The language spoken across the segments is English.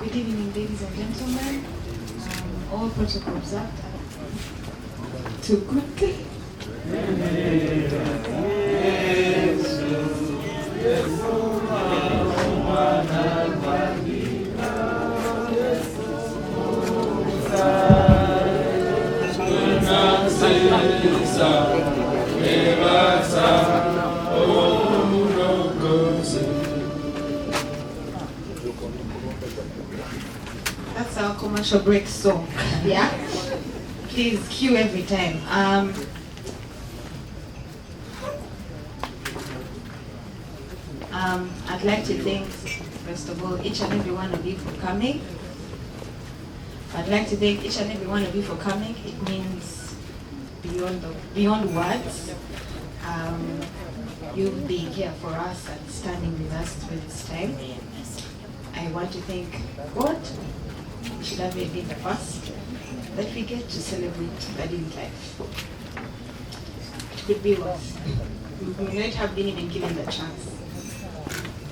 Good evening, ladies and gentlemen. All protocol observed. To Kookie. That's our commercial break song. Yeah? Please cue every time. I'd like to thank, first of all, each and every one of you for coming. I'd like to thank each and every one of you for coming. It means beyond words. You being here for us and standing with us through this time. I want to thank God. It should have been the first that we get to celebrate Daddy's life. It could be worse. We may not have been even given the chance.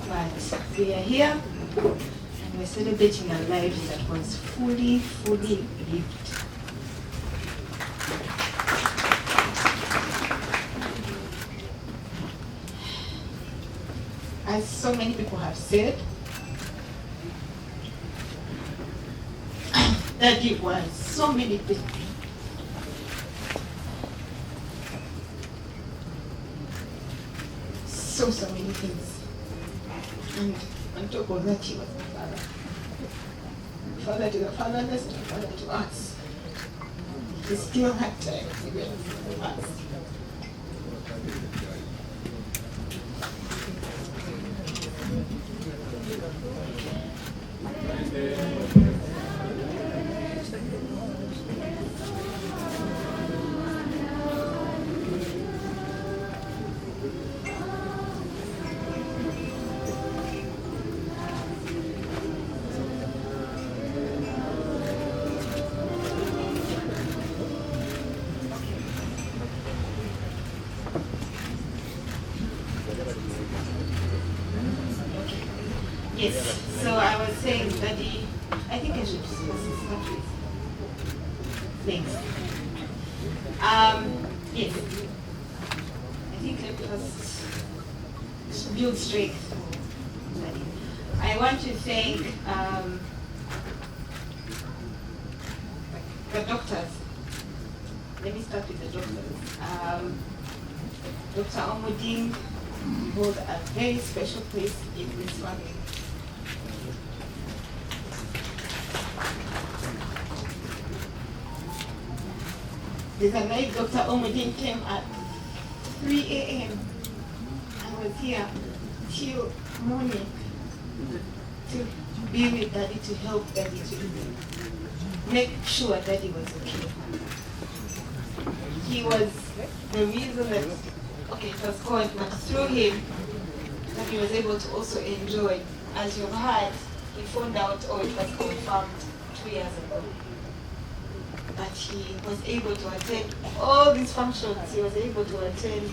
But we are here and we're celebrating a life that was fully lived. As so many people have said, that it was so many things. So many things. And on top of that, he was the father. Father to the fatherless, and father to us. He still had time to be with us. Yes, so I was saying that I think I should start with things. Yes, I think let us build strength. I want to thank the doctors. Let me start with the doctors. Dr. Omoding hold a very special place in this family. There's a night Dr. Omodin came at 3 a.m. and was here till morning to be with Daddy, to help Daddy, to make sure Daddy was okay. He was the reason that, it was God, but through him, that he was able to also enjoy. As you've heard, he found out, or it was confirmed 2 years ago, that he was able to attend all these functions. He was able to attend,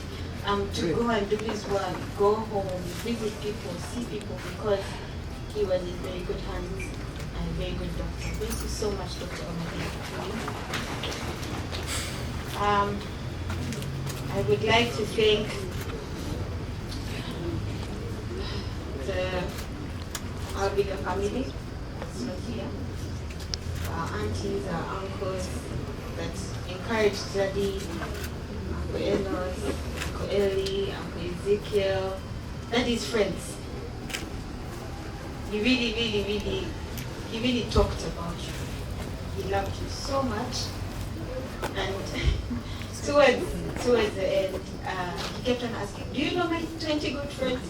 to go and do his work, go home, visit people, see people, because he was in very good hands and very good doctor. Thank you so much, Dr. Omodin. I would like to thank our bigger family. It's not here. Our aunties, our uncles that encouraged Daddy, Uncle Enos, Uncle Elly, Uncle Ezekiel, Daddy's friends. He really talked about you. He loved you so much. And towards the end, he kept on asking, do you know my 20 good friends?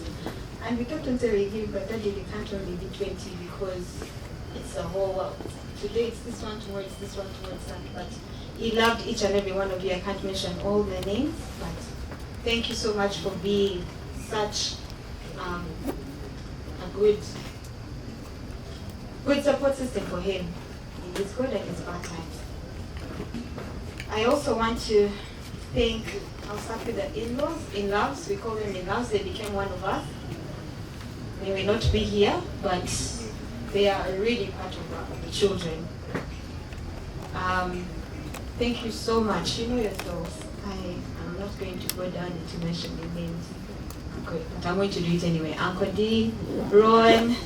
And we kept on telling him, but Daddy, we can't only be 20 because it's a whole world. Today it's this one, tomorrow it's this one, tomorrow it's that. But he loved each and every one of you. I can't mention all the names, but thank you so much for being such a good support system for him in his good and his bad times. I also want to thank, I'll start with the in-laws, we call them in-laws, they became one of us. They may not be here, but they are really part of the children. Thank you so much. You know yourselves. I am not going to go down into mentioning names, but I'm going to do it anyway. Uncle D, Ron,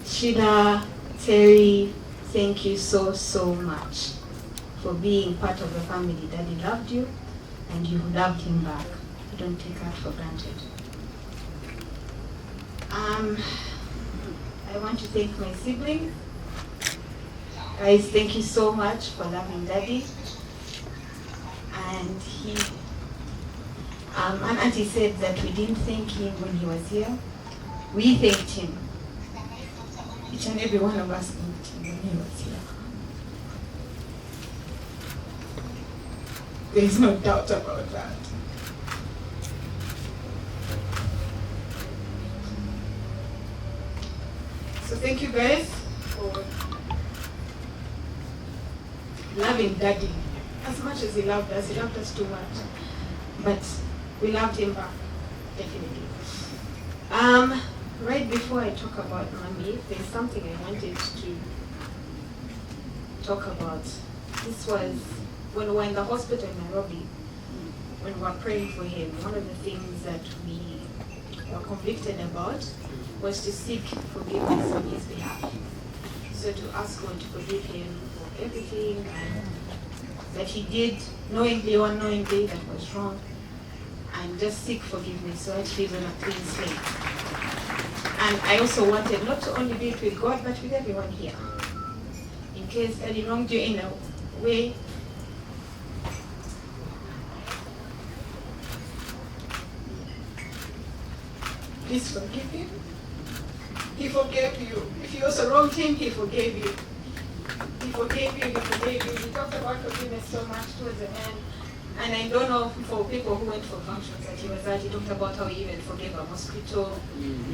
Shida, Terry, thank you so, so much for being part of the family. Daddy loved you, and you loved him back. I don't take that for granted. I want to thank my siblings. Guys, thank you so much for loving Daddy. And and Auntie said that we didn't thank him when he was here. We thanked him. Each and every one of us thanked him when he was here. There is no doubt about that. So thank you guys for loving Daddy. As much as he loved us too much. But we loved him back, definitely. Right before I talk about Mommy, there's something I wanted to talk about. This was when we were in the hospital in Nairobi, when we were praying for him. One of the things that we were convicted about was to seek forgiveness on his behalf. So to ask God to forgive him for everything that he did, knowingly or unknowingly, that was wrong, and just seek forgiveness so that he lives on a clean slate. And I also wanted not to only be it with God, but with everyone here. In case Daddy wronged you in a way, please forgive him. He forgave you. If you also wronged him, he forgave you. He forgave you, he forgave you. We talked about forgiveness so much towards the end. And I don't know for people who went for functions that he was at, he talked about how he even forgave a mosquito.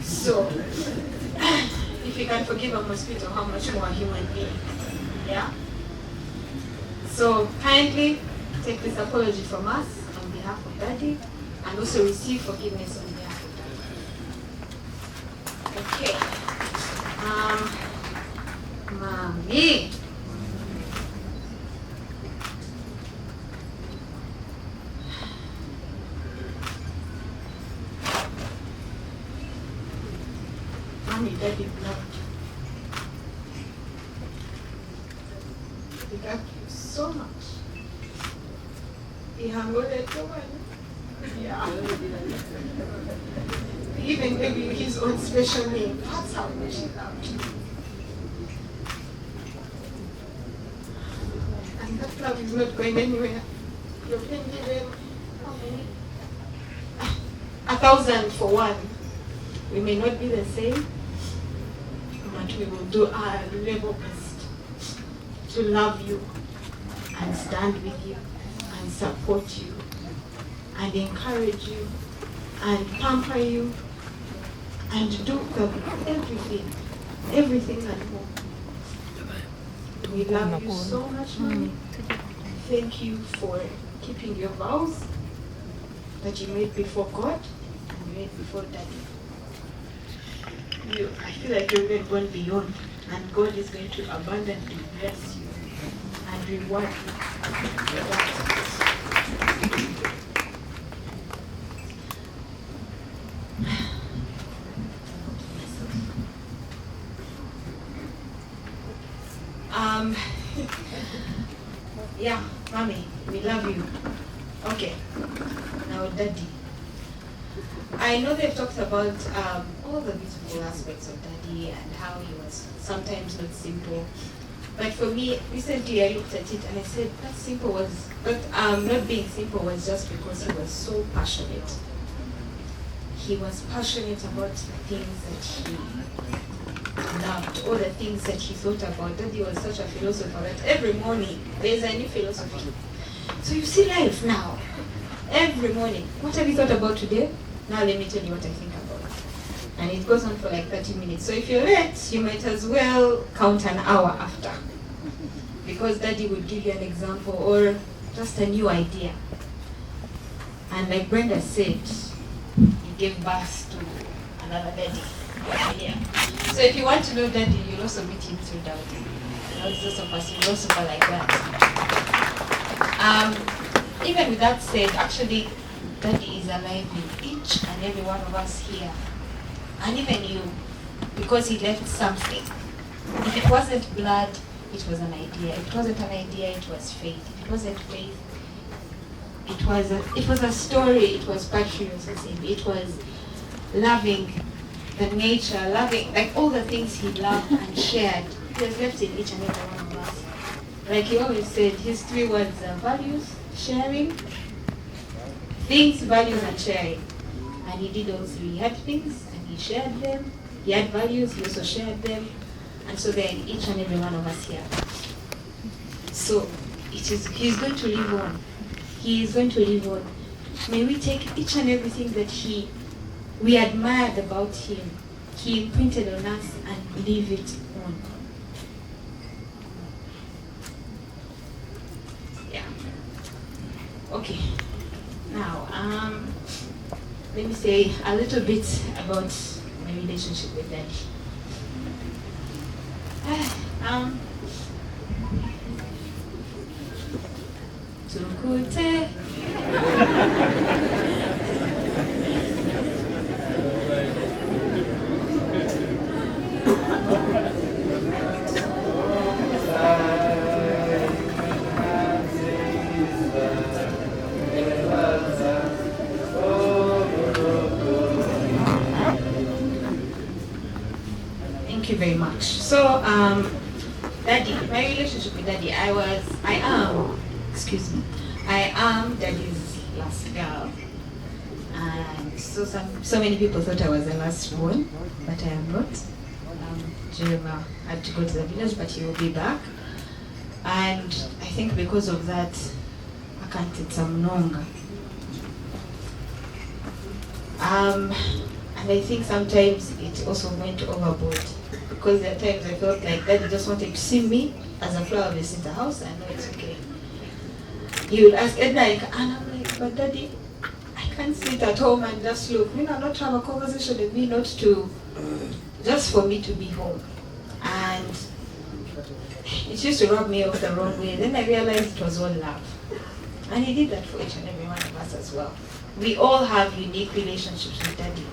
So, if you can forgive a mosquito, how much more a human being? Yeah? So, kindly take this apology from us on behalf of Daddy, and also receive forgiveness on behalf of Daddy. Okay. Mommy. Mommy, Daddy loved you. He loved you so much. He hung on it so much. Yeah. He even gave you his own special name. That's how much he loved you. And that love is not going anywhere. You've been given how many? 1,000 for one. We may not be the same, but we will do our level best to love you and stand with you and support you and encourage you and pamper you and do everything and more. We love you so much, Mommy. Thank you for keeping your vows that you made before God and made before Daddy. I feel like you've been gone beyond, and God is going to abundantly bless you and reward you for that. Yeah, Mommy, we love you. Okay, now Daddy. I know they've talked about all the beautiful aspects of Daddy and how he was sometimes not simple. But for me, recently I looked at it and I said that simple was, not being simple was just because he was so passionate. He was passionate about the things that he loved, all the things that he thought about. Daddy was such a philosopher that every morning there's a new philosophy. So you see life now. Every morning, what have you thought about today? Now let me tell you what I think about. And it goes on for like 30 minutes. So if you're late, you might as well count an hour after. Because Daddy would give you an example or just a new idea. And like Brenda said, he gave birth to another Daddy. Yeah. So if you want to know Daddy, you'll also meet him through Daddy. Not just of us, you'll also go like that. Even with that said, actually, Daddy is alive in each and every one of us here. And even you, because he left something. If it wasn't blood, it was an idea. If it wasn't an idea, it was faith. If it wasn't faith, it was a story. It was patriotism. It was loving the nature, loving like all the things he loved and shared. He has left in each and every one of us. Like he always said, his 3 words are values, sharing, things, values, and sharing. And he did all 3. He had things and he shared them. He had values, he also shared them. And so they're in each and every one of us here. So he's going to live on. He is going to live on. May we take each and everything that we admired about him, he imprinted on us, and leave it on. Yeah. Okay. Now, let me say a little bit about my relationship with Daddy. Tukute. Thank you very much. So, Daddy, my relationship with Daddy, I am Daddy's last girl. And so many people thought I was the last born, but I am not. Jeremiah had to go to the village, but he will be back. And I think because of that, I can't take some longer. And I think sometimes it also went overboard. Because there are times I felt like Daddy just wanted to see me as a flower base in the house. I know it's okay. He would ask Edna, and I'm like, but Daddy, I can't sit at home and just look. Not have a conversation with me, not to, just for me to be home. And it used to rub me off the wrong way. Then I realized it was all love. And he did that for each and every one of us as well. We all have unique relationships with Daddy.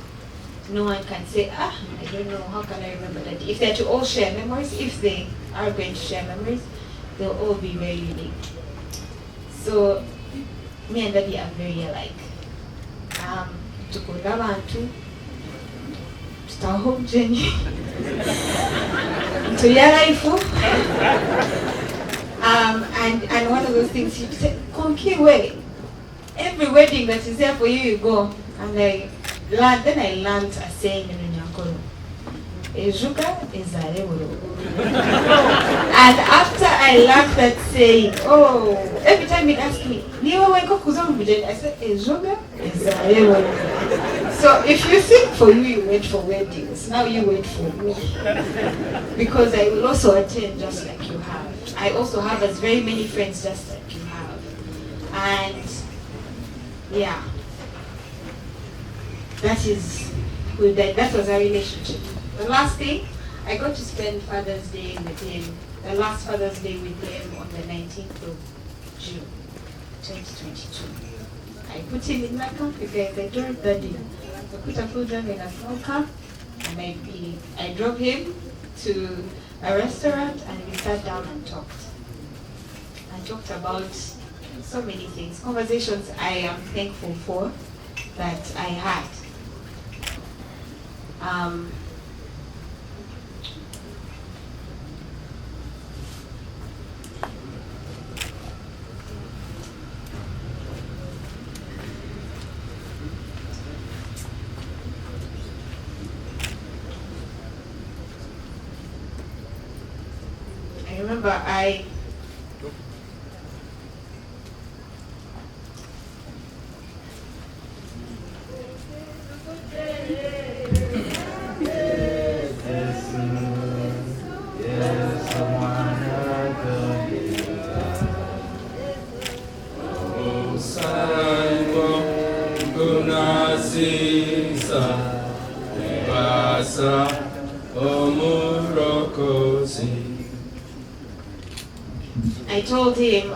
No one can say, I don't know, how can I remember Daddy? If they're to all share memories, if they are going to share memories, they'll all be very unique. So, me and Daddy are very alike. Tukudabantu, start home journey. To your life. And one of those things, he said, Kookie, way. Every wedding that is there for you, you go. I'm like, then I learned a saying in Nyakoro. Ejuga ezarewolo. And after I learned that saying, every time he'd ask me, I said, Ejuga ezarewolo. So if you think for you wait for weddings, now you wait for me. Because I will also attend just like you have. I also have as very many friends just like you have. And yeah. That was our relationship. The last thing, I got to spend Father's Day with him, the last Father's Day with him on the 19th of June, 2022. I put him in my car, you guys, I drove Daddy. I put a food in a small car, and I drove him to a restaurant, and we sat down and talked. I talked about so many things, conversations I am thankful for that I had. I remember Sisa, Ibasa, I told him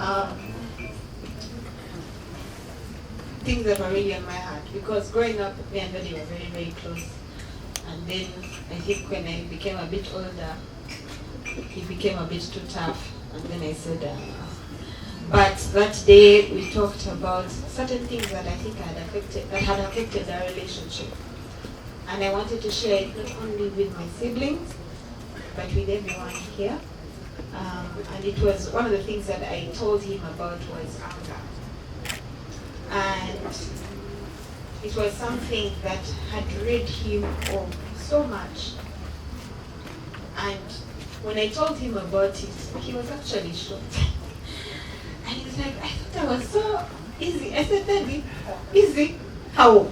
things that were really on my heart, because growing up, me and Daddy were very, very close. And then I think when I became a bit older, he became a bit too tough. And then I said, but that day we talked about certain things that I think had affected our relationship. And I wanted to share it not only with my siblings, but with everyone here. And it was one of the things that I told him about was anger. And it was something that had read him off so much. And when I told him about it, he was actually shocked. And he was like, I thought I was so easy. I said, Daddy, easy? How?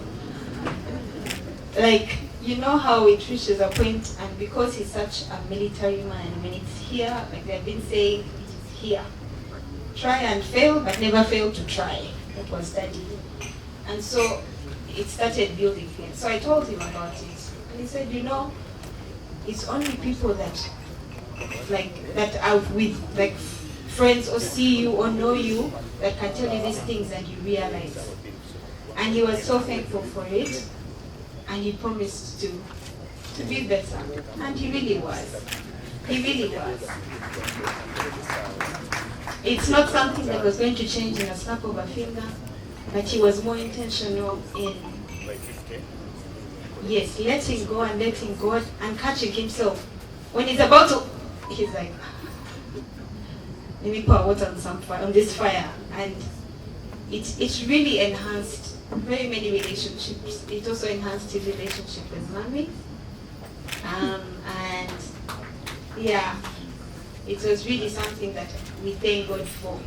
Like, you know how it reaches a point, and because he's such a military man, when it's here, like they've been saying, it is here. Try and fail, but never fail to try. That was Daddy. And so it started building him. So I told him about it. And he said, you know, it's only people that are with like friends or see you or know you that can tell you these things and you realize. And he was so thankful for it. And he promised to be better. And he really was. He really was. It's not something that was going to change in a snap of a finger, but he was more intentional in, yes, letting go and catching himself. When he's about to, he's like, let me pour water on this fire. And it really enhanced very many relationships. It also enhanced his relationship with Mommy. And yeah, it was really something that we thank God for.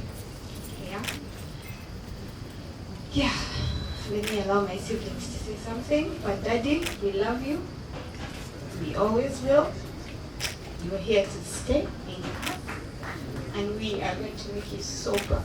Yeah. Yeah. Let me allow my siblings to say something. But Daddy, we love you. We always will. You are here to stay in us. And we are going to make you so proud.